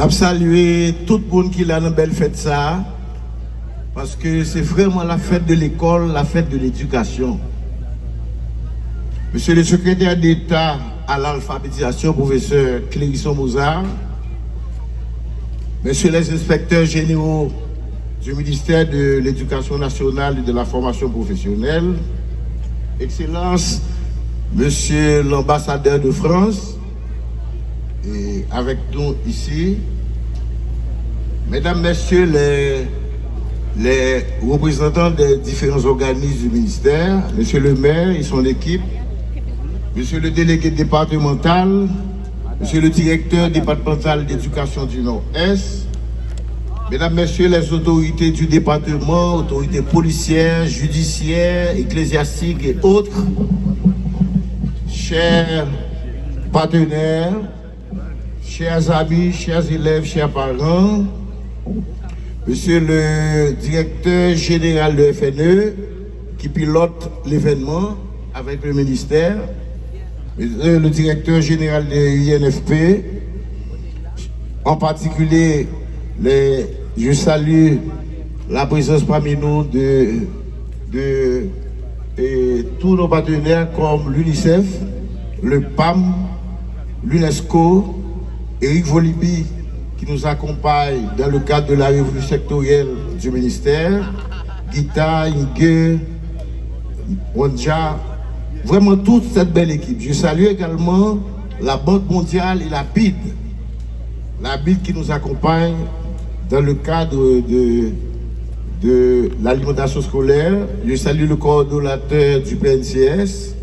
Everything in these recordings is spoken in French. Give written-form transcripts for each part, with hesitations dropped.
Je salue tout le monde qui a une belle fête ça, parce que c'est vraiment la fête de l'école, la fête de l'éducation. Monsieur le secrétaire d'État à l'alphabétisation, professeur Clérisson Mozart, Monsieur les inspecteurs généraux du ministère de l'Éducation nationale et de la formation professionnelle, Excellence, Monsieur l'ambassadeur de France, et avec nous ici, Mesdames, Messieurs les représentants des différents organismes du ministère, Monsieur le maire et son équipe, Monsieur le délégué départemental, Monsieur le directeur départemental d'éducation du Nord-Est, Mesdames, Messieurs les autorités du département, autorités policières, judiciaires, ecclésiastiques et autres, chers partenaires, chers amis, chers élèves, chers parents, Monsieur le directeur général de FNE qui pilote l'événement avec le ministère, le directeur général de l'INFP, en particulier, je salue la présence parmi nous de tous nos partenaires comme l'UNICEF, le PAM, l'UNESCO, Eric Volibi qui nous accompagne dans le cadre de la revue sectorielle du ministère, Gita, Inge, Wanja, vraiment toute cette belle équipe. Je salue également la Banque mondiale et la BID qui nous accompagne dans le cadre de l'alimentation scolaire. Je salue le coordonnateur du PNCS.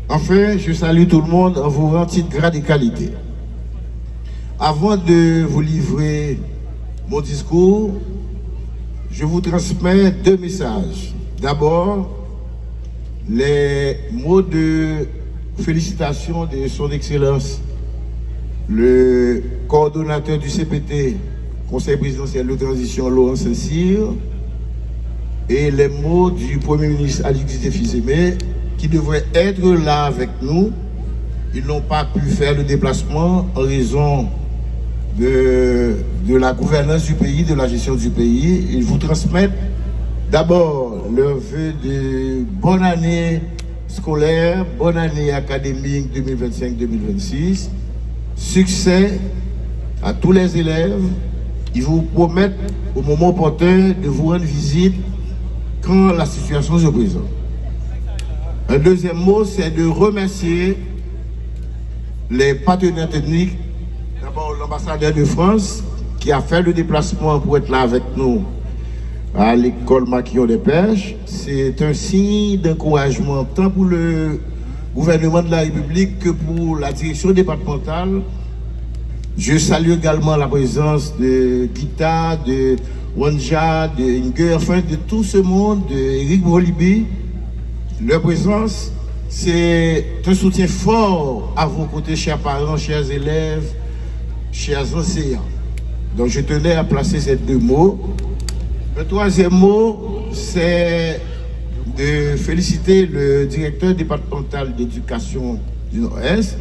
Enfin, je salue tout le monde en vous rendant de grade et qualité. Avant de vous livrer mon discours, je vous transmets deux messages. D'abord, les mots de félicitations de son Excellence, le coordonnateur du CPT, Conseil présidentiel de transition, Laurent Saint-Cyr, et les mots du Premier ministre Alexis Fils-Aimé, qui devraient être là avec nous. Ils n'ont pas pu faire le déplacement en raison de la gouvernance du pays, de la gestion du pays. Ils vous transmettent d'abord leurs vœux de bonne année scolaire, bonne année académique 2025-2026, succès à tous les élèves. Ils vous promettent au moment opportun de vous rendre visite quand la situation se présente. Un deuxième mot, c'est de remercier les partenaires techniques. D'abord l'ambassadeur de France qui a fait le déplacement pour être là avec nous à l'école Maquillon des Pêches. C'est un signe d'encouragement tant pour le gouvernement de la République que pour la direction départementale. Je salue également la présence de Gita, de Wanja, de Inge, enfin de tout ce monde, de Eric Volibi. Leur présence, c'est un soutien fort à vos côtés, chers parents, chers élèves, chers enseignants. Donc je tenais à placer ces deux mots. Le troisième mot, c'est de féliciter le directeur départemental d'éducation du Nord-Est,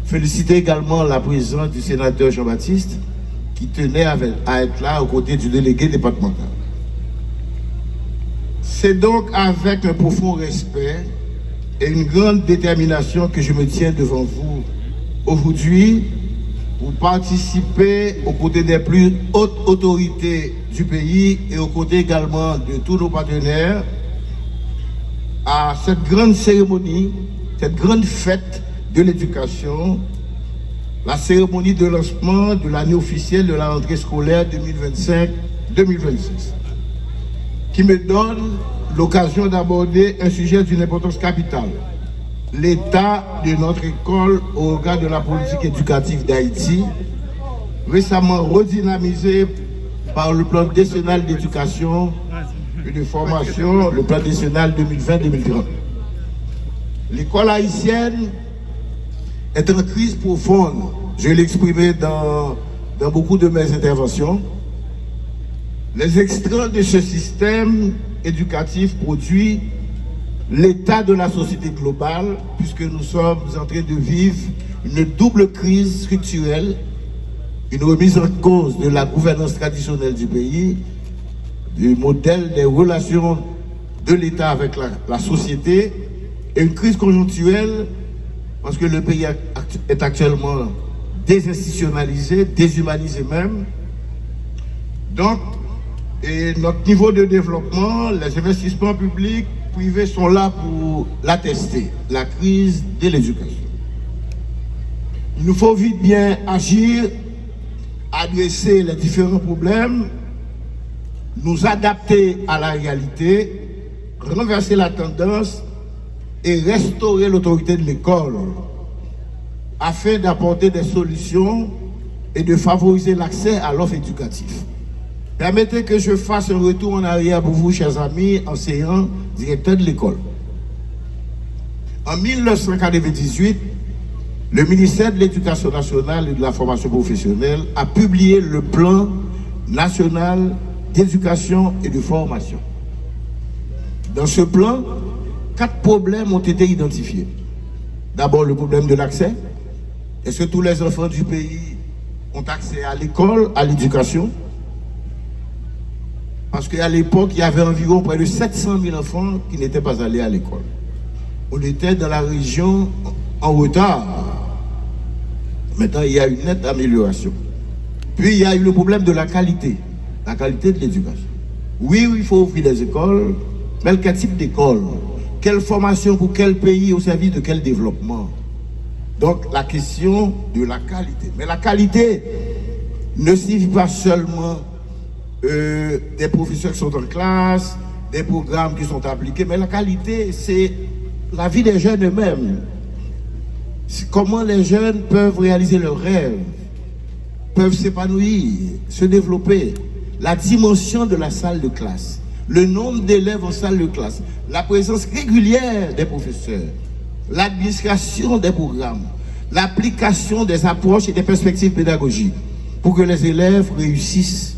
féliciter également la présence du sénateur Jean-Baptiste qui tenait à être là aux côtés du délégué départemental. C'est donc avec un profond respect et une grande détermination que je me tiens devant vous aujourd'hui pour participer aux côtés des plus hautes autorités du pays et aux côtés également de tous nos partenaires à cette grande cérémonie, cette grande fête de l'éducation, la cérémonie de lancement de l'année officielle de la rentrée scolaire 2025-2026, qui me donne l'occasion d'aborder un sujet d'une importance capitale, l'état de notre école au regard de la politique éducative d'Haïti, récemment redynamisé par le plan décennal d'éducation et de formation, le plan décennal 2020-2030. L'école haïtienne est en crise profonde. Je l'ai exprimé dans beaucoup de mes interventions. Les extraits de ce système éducatif produit l'état de la société globale, puisque nous sommes en train de vivre une double crise structurelle, une remise en cause de la gouvernance traditionnelle du pays, du modèle des relations de l'État avec la société, et une crise conjoncturelle, parce que le pays est actuellement désinstitutionnalisé, déshumanisé même. Donc, et notre niveau de développement, les investissements publics, privés sont là pour l'attester, la crise de l'éducation. Il nous faut vite bien agir, adresser les différents problèmes, nous adapter à la réalité, renverser la tendance et restaurer l'autorité de l'école afin d'apporter des solutions et de favoriser l'accès à l'offre éducative. Permettez que je fasse un retour en arrière pour vous, chers amis, enseignants, directeurs de l'école. En 1998, le ministère de l'Éducation nationale et de la formation professionnelle a publié le plan national d'éducation et de formation. Dans ce plan, 4 problèmes ont été identifiés. D'abord, le problème de l'accès. Est-ce que tous les enfants du pays ont accès à l'école, à l'éducation? Parce qu'à l'époque, il y avait environ près de 700 000 enfants qui n'étaient pas allés à l'école. On était dans la région en retard. Maintenant, il y a une nette amélioration. Puis, il y a eu le problème de la qualité de l'éducation. Oui, il faut ouvrir les écoles, mais quel type d'école? Quelle formation pour quel pays, au service de quel développement? Donc, la question de la qualité. Mais la qualité ne signifie pas seulement des professeurs qui sont en classe, des programmes qui sont appliqués, mais la qualité, c'est la vie des jeunes eux-mêmes. Comment les jeunes peuvent réaliser leurs rêves, peuvent s'épanouir, se développer. La dimension de la salle de classe, le nombre d'élèves en salle de classe, la présence régulière des professeurs, l'administration des programmes, l'application des approches et des perspectives pédagogiques pour que les élèves réussissent.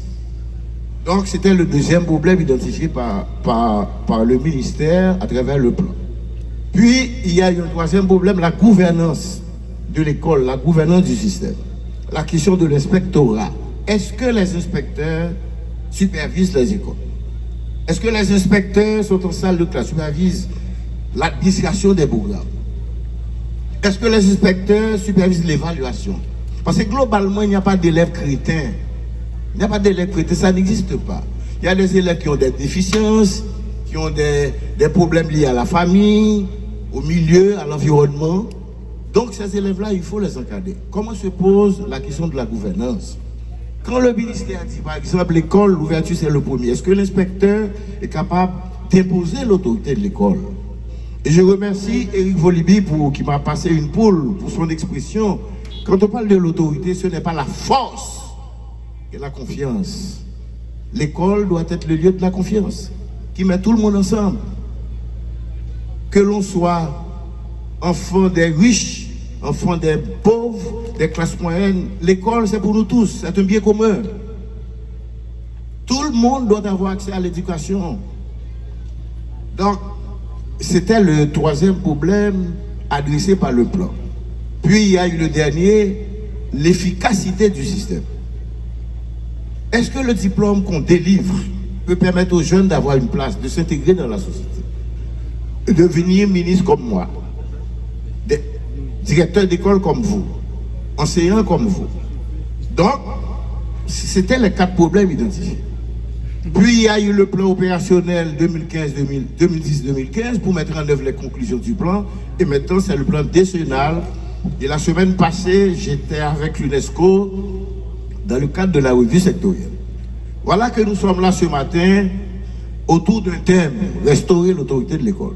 Donc, c'était le deuxième problème identifié par le ministère à travers le plan. Puis, il y a eu un troisième problème, la gouvernance de l'école, la gouvernance du système. La question de l'inspectorat. Est-ce que les inspecteurs supervisent les écoles? Est-ce que les inspecteurs sont en salle de classe, supervisent l'administration des programmes? Est-ce que les inspecteurs supervisent l'évaluation? Parce que globalement, il n'y a pas d'élèves crétins. Il n'y a pas d'élèves crétins, ça n'existe pas. Il y a des élèves qui ont des déficiences, qui ont des problèmes liés à la famille, au milieu, à l'environnement. Donc ces élèves-là, il faut les encadrer. Comment se pose la question de la gouvernance? Quand le ministère dit, par exemple, l'école, l'ouverture, c'est le premier, est-ce que l'inspecteur est capable d'imposer l'autorité de l'école? Et je remercie Éric Volibi qui m'a passé une poule pour son expression. Quand on parle de l'autorité, ce n'est pas la force et la confiance. L'école doit être le lieu de la confiance, qui met tout le monde ensemble. Que l'on soit enfant des riches, enfant des pauvres, des classes moyennes, l'école c'est pour nous tous, c'est un bien commun. Tout le monde doit avoir accès à l'éducation. Donc, c'était le troisième problème adressé par le plan. Puis il y a eu le dernier, l'efficacité du système. Est-ce que le diplôme qu'on délivre peut permettre aux jeunes d'avoir une place, de s'intégrer dans la société, de devenir ministre comme moi, directeur d'école comme vous, enseignant comme vous? Donc, c'était les 4 problèmes identifiés. Puis il y a eu le plan opérationnel 2010-2015 pour mettre en œuvre les conclusions du plan. Et maintenant, c'est le plan décennal. Et la semaine passée, j'étais avec l'UNESCO dans le cadre de la revue sectorielle. Voilà que nous sommes là ce matin autour d'un thème, restaurer l'autorité de l'école.